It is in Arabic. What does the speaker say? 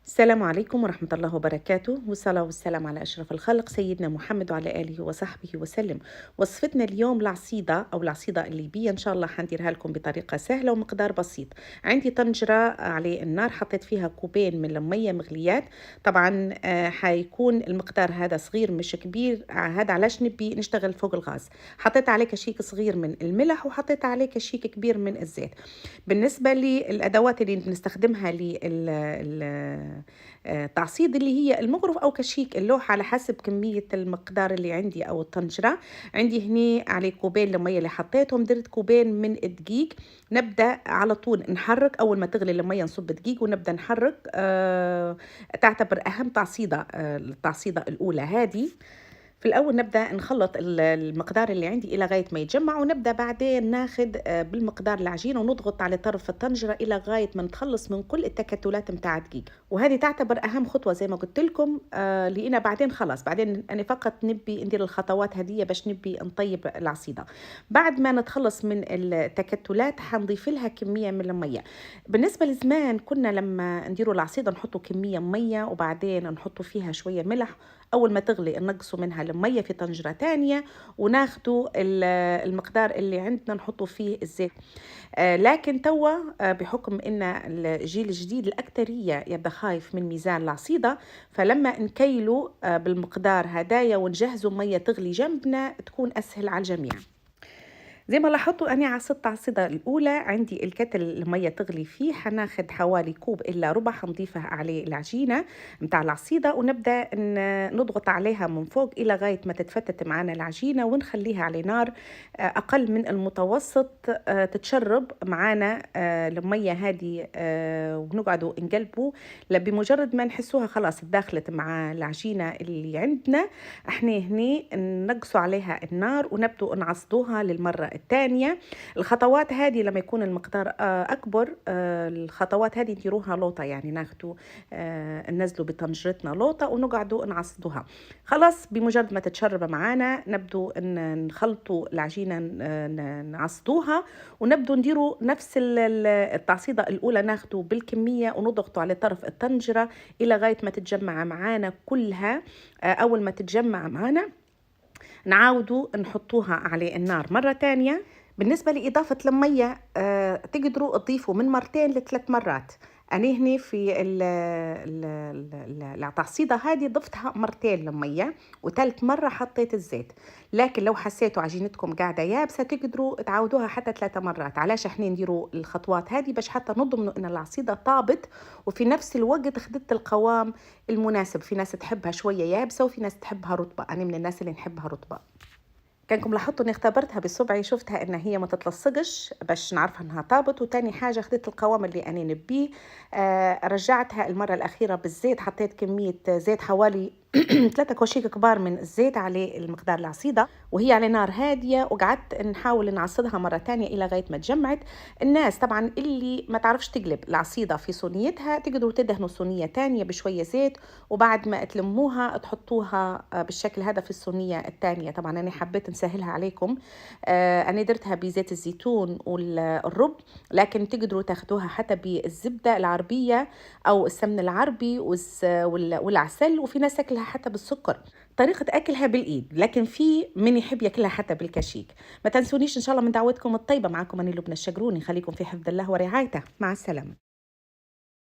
السلام عليكم ورحمة الله وبركاته، والصلاة والسلام على أشرف الخلق سيدنا محمد وعلى آله وصحبه وسلم. وصفتنا اليوم العصيدة أو العصيدة الليبية، إن شاء الله حنديرها لكم بطريقة سهلة ومقدار بسيط. عندي طنجرة على النار، حطيت فيها كوبين من المية مغليات. طبعا حيكون المقدار هذا صغير مش كبير، هذا علاش نبي نشتغل فوق الغاز. حطيت عليه كشيك صغير من الملح وحطيت عليه كشيك كبير من الزيت. بالنسبة للأدوات اللي بنستخدمها للتعصيد، اللي هي المغرف أو كشيك اللوح على حسب كمية المقدار اللي عندي أو الطنجرة. عندي هني عليه كوبين المية اللي حطيتهم، درت كوبين من الدقيق. نبدأ على طول نحرك، أول ما تغلي المية نصب دقيق ونبدأ نحرك. تعتبر أهم تعصيدة، التعصيدة الأولى هذه. في الأول نبدأ نخلط المقدار اللي عندي إلى غاية ما يتجمع، ونبدأ بعدين ناخد بالمقدار العجينة ونضغط على طرف الطنجرة إلى غاية ما نتخلص من كل التكتلات متاع الدقيق. وهذه تعتبر أهم خطوة زي ما قلت لكم. لقينا بعدين خلاص، بعدين أنا فقط نبي ندير الخطوات هذه باش نبي نطيب العصيدة. بعد ما نتخلص من التكتلات حنضيف لها كمية من المية. بالنسبة لزمان كنا لما نديروا العصيدة نحطوا كمية مية وبعدين نحطوا فيها شوية ملح. أول ما تغلي نقصوا منها المية في طنجرة تانية، وناخدوا المقدار اللي عندنا نحطوا فيه الزيت. لكن توا بحكم ان الجيل الجديد الأكثرية يبدأ خايف من ميزان العصيدة، فلما نكيلوا بالمقدار هدايا ونجهزوا مية تغلي جنبنا تكون أسهل على الجميع. زي ما لاحظتوا أنا عصيدة العصيدة الأولى، عندي الكتل المية تغلي فيه، حناخد حوالي كوب إلا ربع حنضيفها عليه العجينة متاع العصيدة، ونبدأ نضغط عليها من فوق إلى غاية ما تتفتت معنا العجينة، ونخليها على نار أقل من المتوسط تتشرب معنا المية هذه. ونقعدوا نقلبوا بمجرد ما نحسوها خلاص داخلت مع العجينة اللي عندنا، احنا هني نقصوا عليها النار ونبدأ نعصدوها للمرة الثانية. الخطوات هذه لما يكون المقدار أكبر، الخطوات هذه نديروها لوطة، يعني ناخدوا ننزلوا بطنجرتنا لوطة ونقعدوا نعصدوها. خلاص بمجرد ما تتشرب معانا نبدو نخلطوا العجينة، نعصدوها، ونبدو نديروا نفس التعصيدة الأولى، ناخدوا بالكمية ونضغطوا على طرف الطنجرة إلى غاية ما تتجمع معانا كلها. أول ما تتجمع معانا نعاودوا نحطوها على النار مرة تانية. بالنسبة لإضافة المية تقدروا تضيفوا من مرتين لثلاث مرات. أنا هنا في التعصيدة هذه ضفتها مرتين للمية، وثالث مرة حطيت الزيت. لكن لو حسيتوا عجينتكم قاعدة يابسة تقدروا تعودوها حتى 3 مرات. علاش احنا نديروا الخطوات هذه؟ باش حتى نضمنوا ان العصيدة طابت وفي نفس الوقت خدت القوام المناسب. في ناس تحبها شوية يابسة وفي ناس تحبها رطبة، أنا من الناس اللي نحبها رطبة. كانكم لاحظتوا اني اختبرتها بصبعي، شفتها ان هي ما تتلصقش باش نعرف انها طابت. وتاني حاجه خدت القوام اللي انا نبيه. رجعتها المره الاخيره بالزيت، حطيت كميه زيت حوالي 3 كوشيك كبار من الزيت على المقدار العصيدة، وهي على نار هادية، وقعدت نحاول نعصدها مرة تانية إلى غاية ما تجمعت. الناس طبعا اللي ما تعرفش تقلب العصيدة في صينيتها تقدروا تدهنوا صينية تانية بشوية زيت، وبعد ما تلموها تحطوها بالشكل هذا في الصينية التانية. طبعا أنا حبيت نسهلها عليكم، أنا درتها بزيت الزيتون والرب، لكن تقدروا تاخدوها حتى بالزبدة العربية أو السمن العربي والعسل، وفي ناس تاكلها حتى بالسكر. طريقة أكلها بالإيد، لكن في من يحب ياكلها حتى بالكشيك. ما تنسونيش إن شاء الله من دعوتكم الطيبة. معكم أنا لبنى الشقروني، خليكم في حفظ الله ورعايته، مع السلامة.